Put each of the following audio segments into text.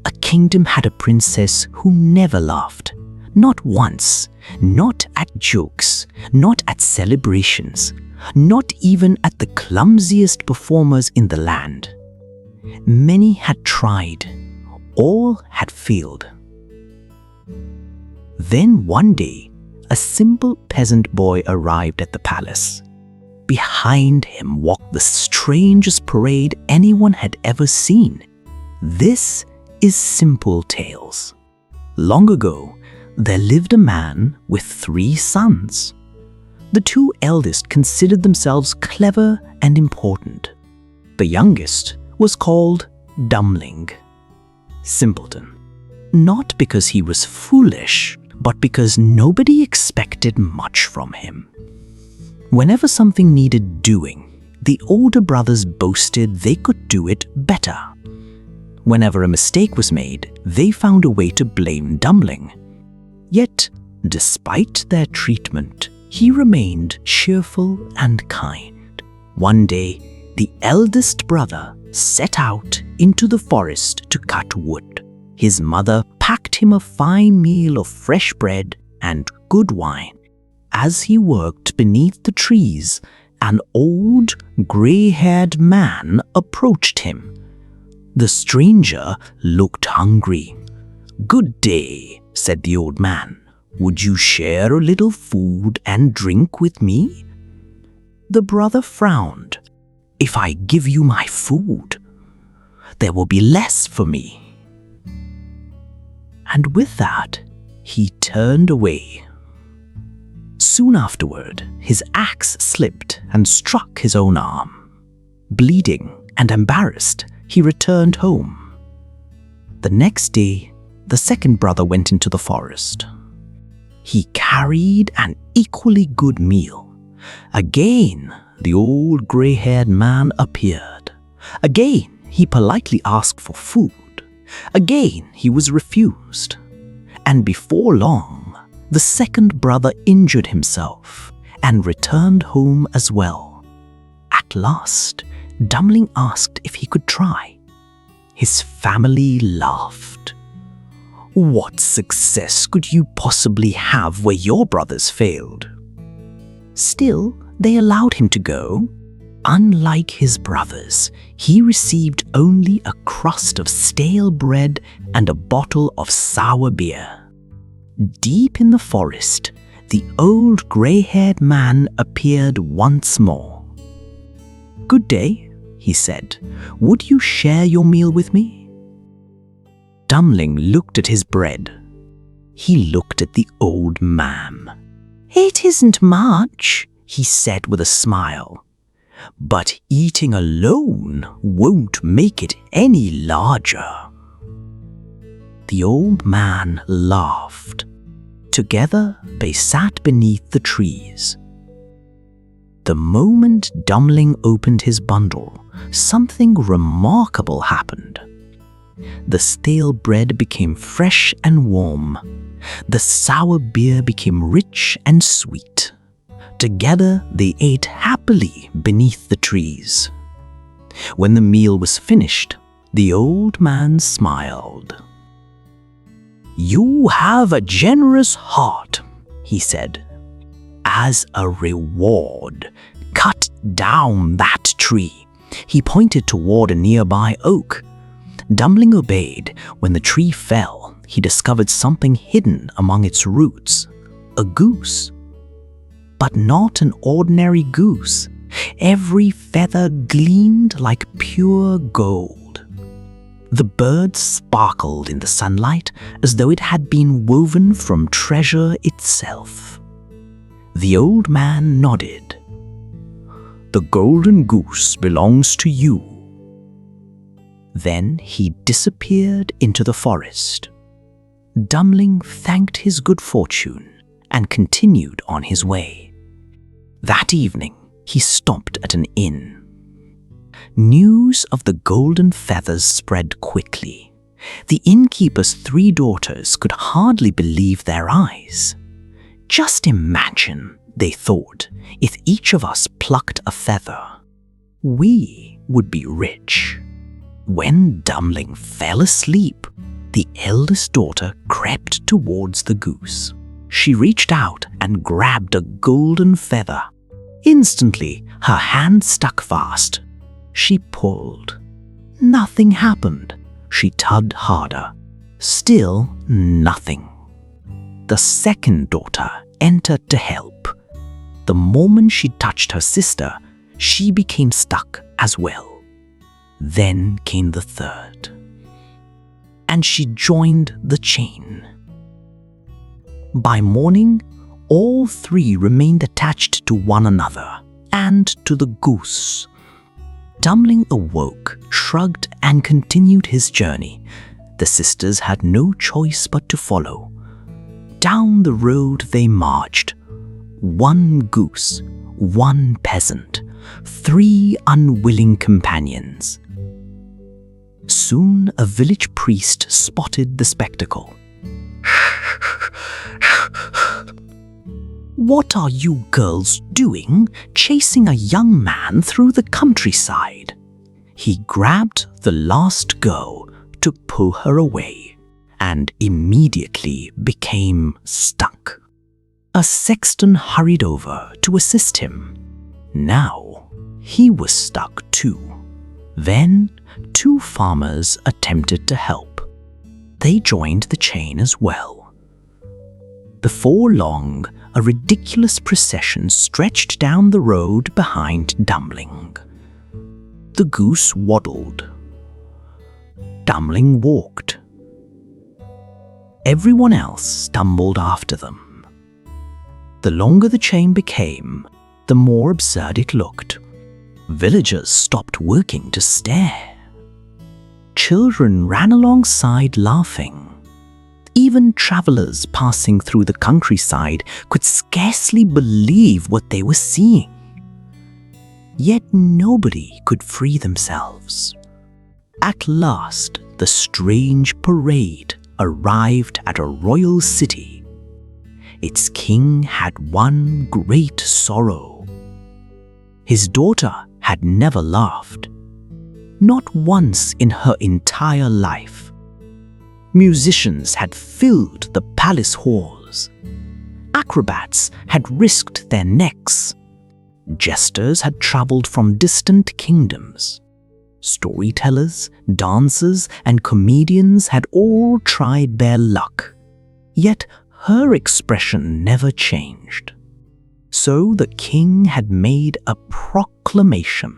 a kingdom had a princess who never laughed. Not once, not at jokes, not at celebrations, not even at the clumsiest performers in the land. Many had tried, all had failed. Then one day, a simple peasant boy arrived at the palace. Behind him walked the strangest parade anyone had ever seen. This is Simple Tales. Long ago, there lived a man with 3 sons. The 2 eldest considered themselves clever and important. The youngest was called Dummling, simpleton. Not because he was foolish, but because nobody expected much from him. Whenever something needed doing, the older brothers boasted they could do it better. Whenever a mistake was made, they found a way to blame Dummling. Yet, despite their treatment, he remained cheerful and kind. One day, the eldest brother set out into the forest to cut wood. His mother packed him a fine meal of fresh bread and good wine. As he worked beneath the trees, an old, gray-haired man approached him. The stranger looked hungry. "Good day," said the old man. "Would you share a little food and drink with me?" The brother frowned. "If I give you my food, there will be less for me." And with that, he turned away. Soon afterward, his axe slipped and struck his own arm. Bleeding and embarrassed, he returned home. The next day, the second brother went into the forest. He carried an equally good meal. Again, the old gray-haired man appeared. Again, he politely asked for food. Again, he was refused. And before long, the second brother injured himself and returned home as well. At last, Dummling asked if he could try. His family laughed. "What success could you possibly have where your brothers failed?" Still, they allowed him to go. Unlike his brothers, he received only a crust of stale bread and a bottle of sour beer. Deep in the forest, the old gray-haired man appeared once more. "Good day," he said. "Would you share your meal with me?" Dummling looked at his bread. He looked at the old man. "It isn't much," he said with a smile. "But eating alone won't make it any larger." The old man laughed. Together they sat beneath the trees. The moment Dummling opened his bundle, something remarkable happened. The stale bread became fresh and warm. The sour beer became rich and sweet. Together they ate happily beneath the trees. When the meal was finished, the old man smiled. "You have a generous heart," he said. "As a reward, cut down that tree." He pointed toward a nearby oak. Dummling obeyed. When the tree fell, he discovered something hidden among its roots. A goose. But not an ordinary goose. Every feather gleamed like pure gold. The bird sparkled in the sunlight as though it had been woven from treasure itself. The old man nodded. "The golden goose belongs to you." Then he disappeared into the forest. Dummling thanked his good fortune and continued on his way. That evening, he stopped at an inn. News of the golden feathers spread quickly. The innkeeper's 3 daughters could hardly believe their eyes. "Just imagine," they thought, "if each of us plucked a feather, we would be rich." When Dummling fell asleep, the eldest daughter crept towards the goose. She reached out and grabbed a golden feather. Instantly, her hand stuck fast. She pulled. Nothing happened. She tugged harder. Still nothing. The second daughter entered to help. The moment she touched her sister, she became stuck as well. Then came the third, and she joined the chain. By morning, all three remained attached to one another and to the goose. Dummling awoke, shrugged, and continued his journey. The sisters had no choice but to follow. Down the road they marched. One goose, one peasant, three unwilling companions. Soon a village priest spotted the spectacle. "What are you girls doing, chasing a young man through the countryside?" He grabbed the last girl to pull her away and immediately became stuck. A sexton hurried over to assist him. Now he was stuck too. Then 2 farmers attempted to help. They joined the chain as well. Before long, a ridiculous procession stretched down the road behind Dummling. The goose waddled. Dummling walked. Everyone else stumbled after them. The longer the chain became, the more absurd it looked. Villagers stopped working to stare. Children ran alongside laughing. Even travelers passing through the countryside could scarcely believe what they were seeing. Yet nobody could free themselves. At last, the strange parade arrived at a royal city. Its king had one great sorrow. His daughter had never laughed. Not once in her entire life. Musicians had filled the palace halls. Acrobats had risked their necks. Jesters had traveled from distant kingdoms. Storytellers, dancers, and comedians had all tried their luck. Yet her expression never changed. So the king had made a proclamation.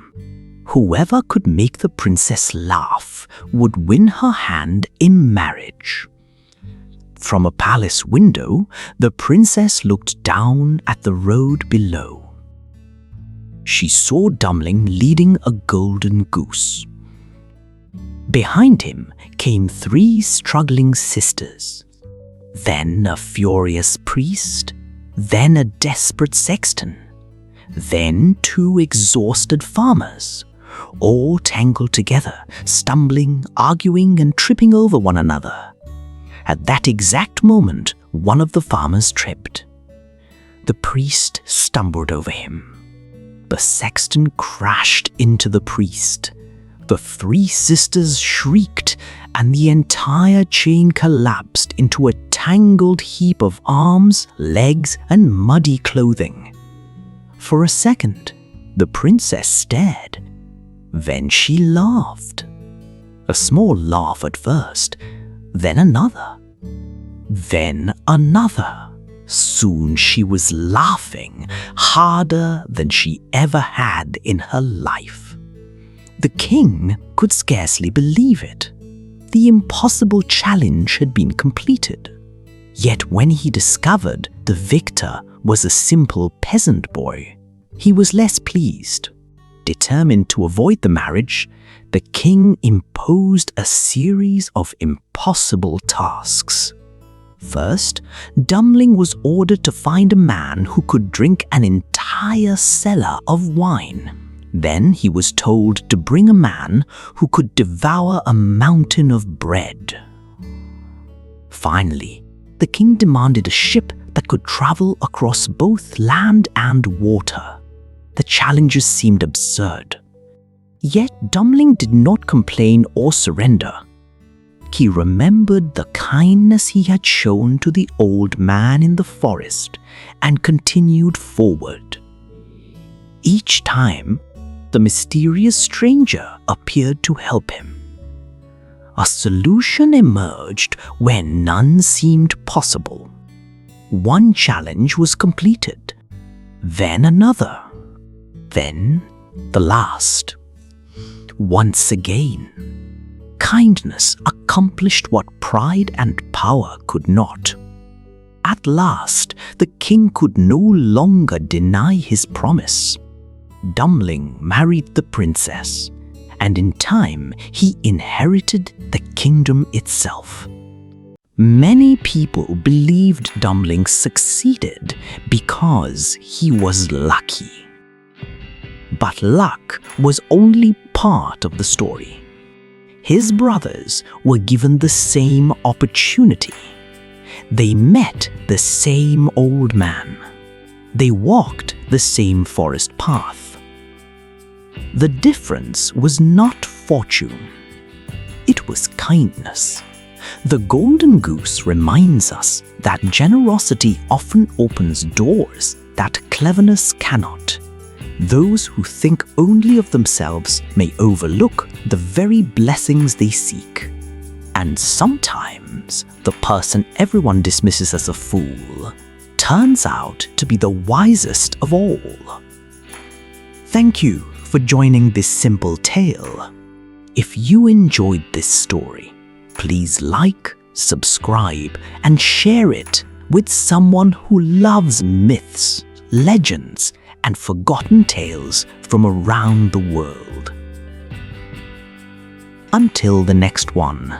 Whoever could make the princess laugh would win her hand in marriage. From a palace window, the princess looked down at the road below. She saw Dummling leading a golden goose. Behind him came 3 struggling sisters, then a furious priest, then a desperate sexton, then 2 exhausted farmers, all tangled together, stumbling, arguing, and tripping over one another. At that exact moment, one of the farmers tripped. The priest stumbled over him. The sexton crashed into the priest. The 3 sisters shrieked, and the entire chain collapsed into a tangled heap of arms, legs, and muddy clothing. For a second, the princess stared. Then she laughed. A small laugh at first, then another. Then another. Soon she was laughing harder than she ever had in her life. The king could scarcely believe it. The impossible challenge had been completed. Yet when he discovered the victor was a simple peasant boy, he was less pleased. Determined to avoid the marriage, the king imposed a series of impossible tasks. First, Dummling was ordered to find a man who could drink an entire cellar of wine. Then he was told to bring a man who could devour a mountain of bread. Finally, the king demanded a ship that could travel across both land and water. The challenges seemed absurd. Yet Dummling did not complain or surrender. he remembered the kindness he had shown to the old man in the forest and continued forward. Each time, the mysterious stranger appeared to help him. A solution emerged when none seemed possible. One challenge was completed, then another, then the last. Once again, kindness accomplished what pride and power could not. At last, the king could no longer deny his promise. Dummling married the princess, and in time he inherited the kingdom itself. Many people believed Dummling succeeded because he was lucky. But luck was only part of the story. His brothers were given the same opportunity. They met the same old man. They walked the same forest path. The difference was not fortune. It was kindness. The Golden Goose reminds us that generosity often opens doors that cleverness cannot. Those who think only of themselves may overlook the very blessings they seek. And sometimes the person everyone dismisses as a fool turns out to be the wisest of all. Thank you for joining this simple tale. If you enjoyed this story, please like, subscribe, and share it with someone who loves myths, legends, and forgotten tales from around the world. Until the next one.